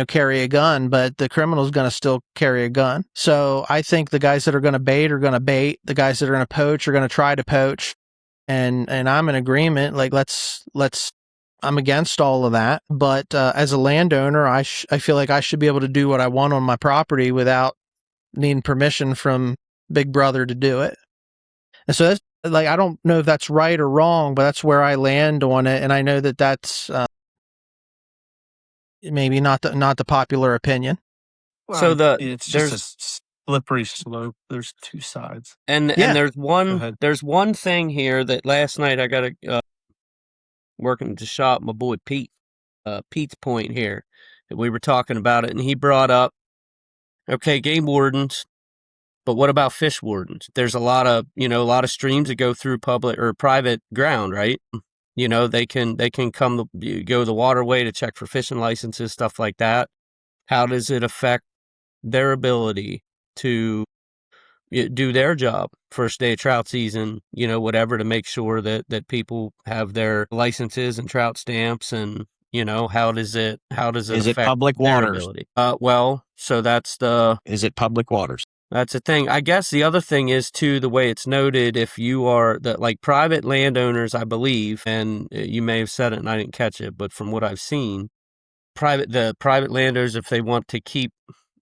carry a gun, but the criminal's going to still carry a gun. So I think the guys that are going to bait are going to bait. The guys that are going to poach are going to try to poach. And I'm in agreement. Like, I'm against all of that. But as a landowner, I feel like I should be able to do what I want on my property without needing permission from Big Brother to do it. And so that's, like, I don't know if that's right or wrong, but that's where I land on it. And I know that that's maybe not the popular opinion. Well, So it's just a slippery slope. There's two sides. and there's one thing here that last night I got working at the shop, my boy Pete's point here, that we were talking about it, and he brought up, okay, game wardens, but what about fish wardens? There's a lot of streams that go through public or private ground, right? They can go the waterway to check for fishing licenses, stuff like that. How does it affect their ability to do their job first day of trout season, whatever, to make sure that people have their licenses and trout stamps, and how does it Is it affect public their waters? ability? So Is it public waters? that's the thing. I guess the other thing is too, the way it's noted, if you are like private landowners, I believe, and you may have said it and I didn't catch it, but from what I've seen, the private landowners, if they want to keep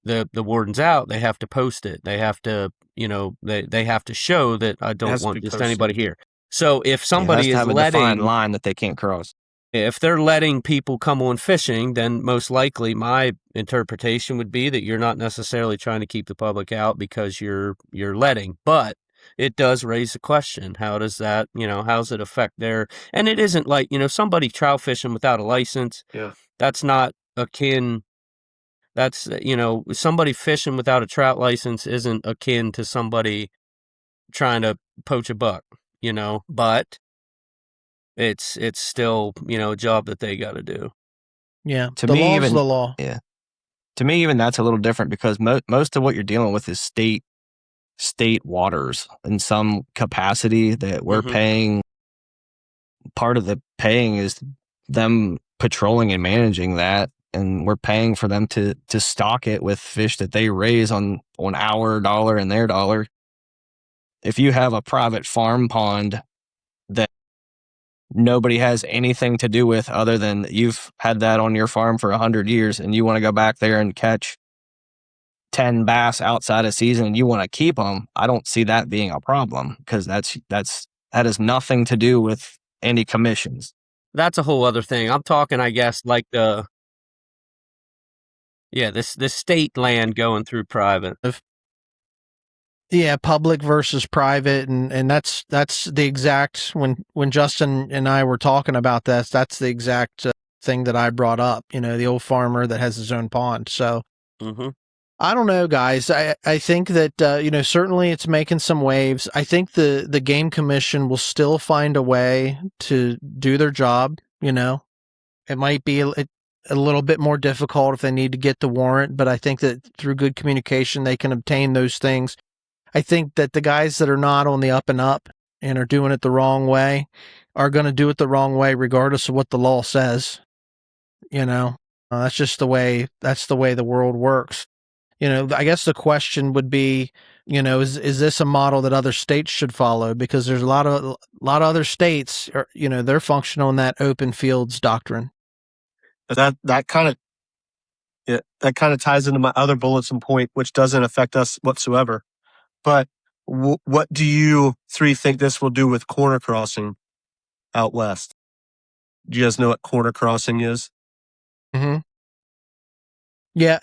the wardens out, they have to post it. They have to, they have to show that I don't want just anybody here. So if somebody has to is have a defined line that they can't cross. If they're letting people come on fishing, then most likely my interpretation would be that you're not necessarily trying to keep the public out because you're letting. But it does raise the question: how does that, how does it affect their? And it isn't like somebody trout fishing without a license. Yeah. That's not akin. That's somebody fishing without a trout license isn't akin to somebody trying to poach a buck. But it's still a job that they got to do. Yeah, To the me, law's even the law. yeah, to me, even that's a little different because most of what you're dealing with is state waters in some capacity that we're paying. Part of the paying is them patrolling and managing that, and we're paying for them to stock it with fish that they raise on our dollar and their dollar. If you have a private farm pond that nobody has anything to do with other than you've had that on your farm for 100 years and you want to go back there and catch 10 bass outside of season and you want to keep them, I don't see that being a problem because that has nothing to do with any commissions. That's a whole other thing. I'm talking, I guess, like this state land going through private. Yeah, public versus private, and that's the exact when Justin and I were talking about this, that's the exact thing that I brought up. The old farmer that has his own pond. So I don't know, guys. I think that certainly it's making some waves. I think the Game Commission will still find a way to do their job. It might be a little bit more difficult if they need to get the warrant, but I think that through good communication they can obtain those things. I think that the guys that are not on the up and up and are doing it the wrong way are going to do it the wrong way regardless of what the law says. That's just the way the world works. I guess the question would be, is this a model that other states should follow? Because there's a lot of other states, they're functional in that open fields doctrine. That kind of ties into my other bulletin point, which doesn't affect us whatsoever. But what do you three think this will do with corner crossing out west? Do you guys know what corner crossing is? Mm-hmm. Yeah,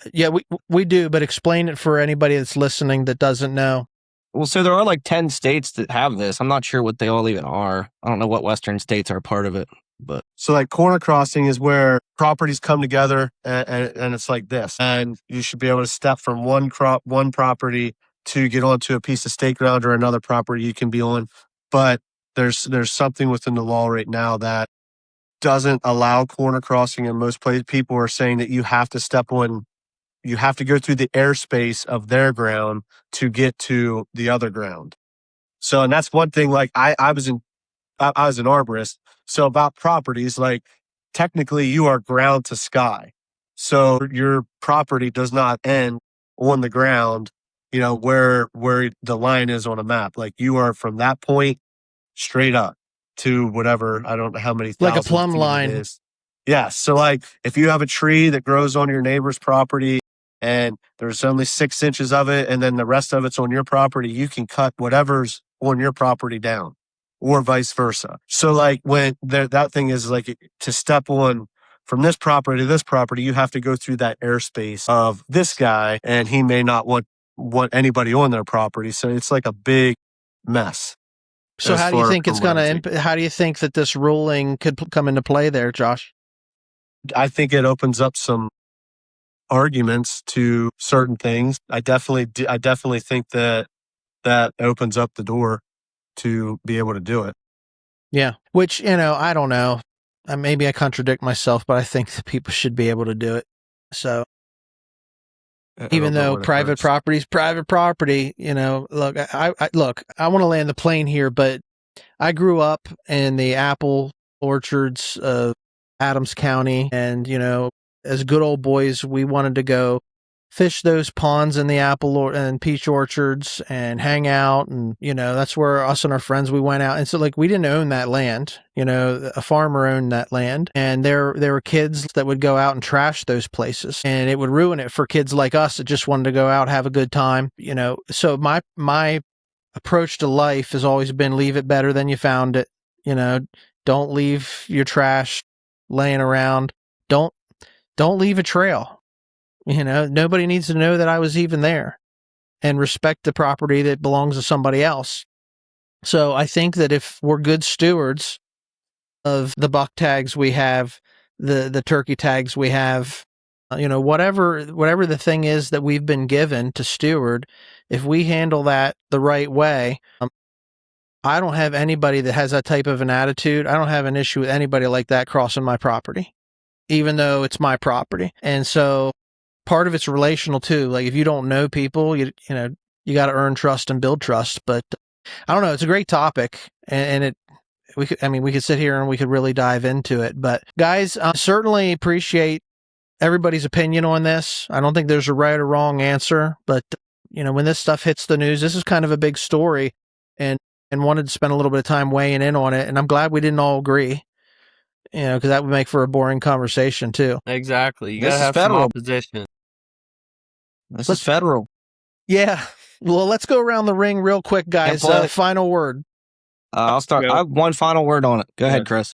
we do, but explain it for anybody that's listening that doesn't know. Well, so there are like 10 states that have this. I'm not sure what they all even are. I don't know what Western states are part of it. But so like corner crossing is where properties come together and it's like this. And you should be able to step from one property to get onto a piece of state ground or another property you can be on. But there's something within the law right now that doesn't allow corner crossing, and most people are saying that you have to go through the airspace of their ground to get to the other ground. So, and that's one thing, like I was an arborist. So about properties, like technically you are ground to sky. So your property does not end on the ground, where the line is on a map. Like you are from that point straight up to whatever, I don't know how many like a thousand plumb feet line. it is. Yeah. So like if you have a tree that grows on your neighbor's property and there's only 6 inches of it and then the rest of it's on your property, you can cut whatever's on your property down or vice versa. So like when that thing is like to step on from this property to this property, you have to go through that airspace of this guy and he may not want anybody on their property. So it's like a big mess. So how do you think it's going to, how do you think that this ruling could come into play there, Josh? I think it opens up some arguments to certain things. I definitely think that opens up the door to be able to do it. Yeah. Which, I don't know. Maybe I contradict myself, but I think that people should be able to do it. So even though private property is private property, look, I want to land the plane here, but I grew up in the apple orchards of Adams County. And, as good old boys, we wanted to go fish those ponds in the apple and peach orchards and hang out. And, that's where us and our friends, we went out. And so like, we didn't own that land, a farmer owned that land. And there were kids that would go out and trash those places, and it would ruin it for kids like us that just wanted to go out, have a good time, So my approach to life has always been leave it better than you found it. Don't leave your trash laying around. Don't leave a trail. Nobody needs to know that I was even there, and respect the property that belongs to somebody else. So I think that if we're good stewards of the buck tags we have, the turkey tags we have, whatever the thing is that we've been given to steward, if we handle that the right way, I don't have anybody that has that type of an attitude. I don't have an issue with anybody like that crossing my property, even though it's my property. And so part of it's relational too. Like if you don't know people, you got to earn trust and build trust. But I don't know. It's a great topic, and we could sit here and we could really dive into it. But guys, certainly appreciate everybody's opinion on this. I don't think there's a right or wrong answer, but when this stuff hits the news, this is kind of a big story, and wanted to spend a little bit of time weighing in on it. And I'm glad we didn't all agree, because that would make for a boring conversation too. Exactly. You This gotta is have some federal. opposition. This is federal. Yeah. Well, let's go around the ring real quick, guys. Final word. I'll start. I have one final word on it. Go ahead, Chris.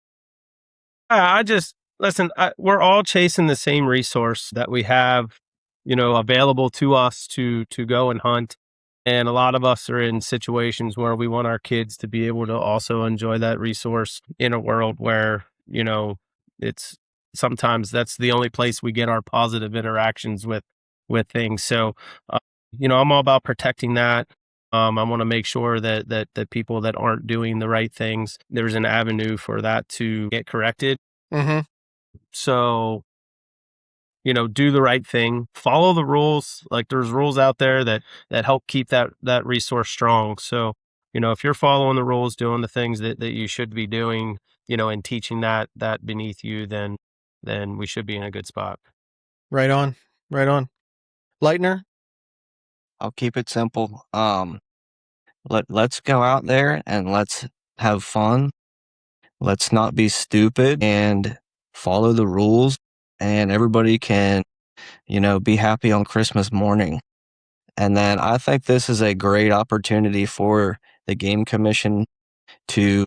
We're all chasing the same resource that we have, available to us to go and hunt. And a lot of us are in situations where we want our kids to be able to also enjoy that resource in a world where, it's sometimes that's the only place we get our positive interactions with things. So, I'm all about protecting that. I want to make sure that people that aren't doing the right things, there's an avenue for that to get corrected. Mm-hmm. So, do the right thing, follow the rules. Like there's rules out there that help keep that resource strong. So, if you're following the rules, doing the things that you should be doing, and teaching that beneath you, then we should be in a good spot. Right on. Lightner? I'll keep it simple. Let's go out there and let's have fun. Let's not be stupid and follow the rules, and everybody can, be happy on Christmas morning. And then I think this is a great opportunity for the Game Commission to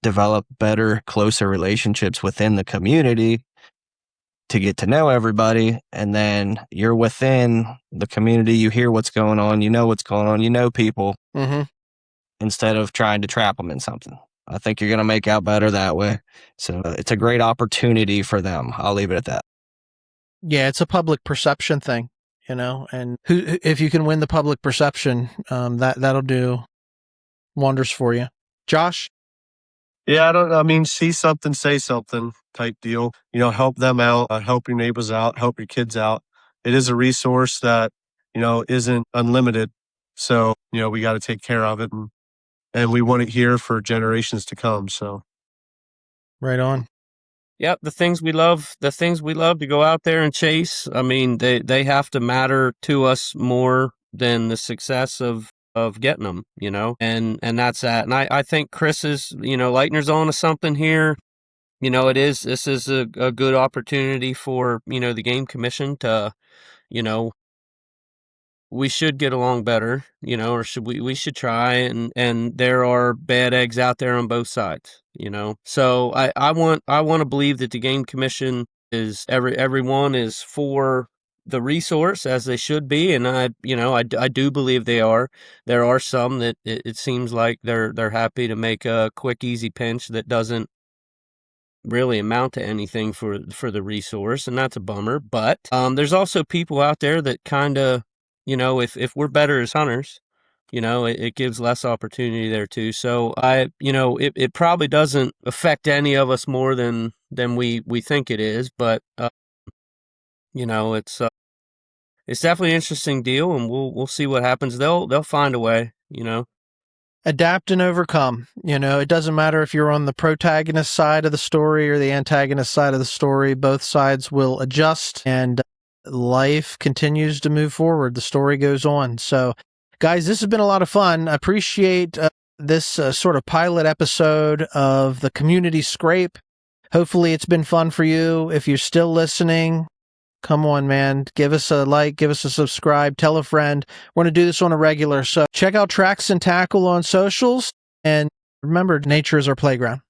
develop better, closer relationships within the community, to get to know everybody. And then you're within the community, you hear what's going on, you know what's going on, you know people, instead of trying to trap them in something. I think you're going to make out better that way. So it's a great opportunity for them. I'll leave it at that. Yeah, it's a public perception thing, and if you can win the public perception, that'll do wonders for you. Josh? Yeah, see something, say something type deal. Help them out, help your neighbors out, help your kids out. It is a resource that, isn't unlimited. So, we got to take care of it, and we want it here for generations to come. So. Right on. Yep, the things we love to go out there and chase. I mean, they have to matter to us more than the success of getting them, and that's that. And I think Chris is, Leitner's on to something here. This is a good opportunity for, the Game Commission to, we should get along better, or we should try, and there are bad eggs out there on both sides, So I want to believe that the Game Commission is everyone is for the resource, as they should be, and I do believe they are. There are some that it seems like they're happy to make a quick, easy pinch that doesn't really amount to anything for the resource, and that's a bummer. But there's also people out there that kind of, if we're better as hunters, it gives less opportunity there too. So it probably doesn't affect any of us more than we think it is, but it's definitely an interesting deal, and we'll see what happens. They'll find a way, Adapt and overcome. It doesn't matter if you're on the protagonist side of the story or the antagonist side of the story. Both sides will adjust, and life continues to move forward. The story goes on. So, guys, this has been a lot of fun. I appreciate this sort of pilot episode of the Community Scrape. Hopefully it's been fun for you. If you're still listening, come on, man. Give us a like, give us a subscribe, tell a friend. We're going to do this on a regular. So check out Tracks and Tackle on socials. And remember, nature is our playground.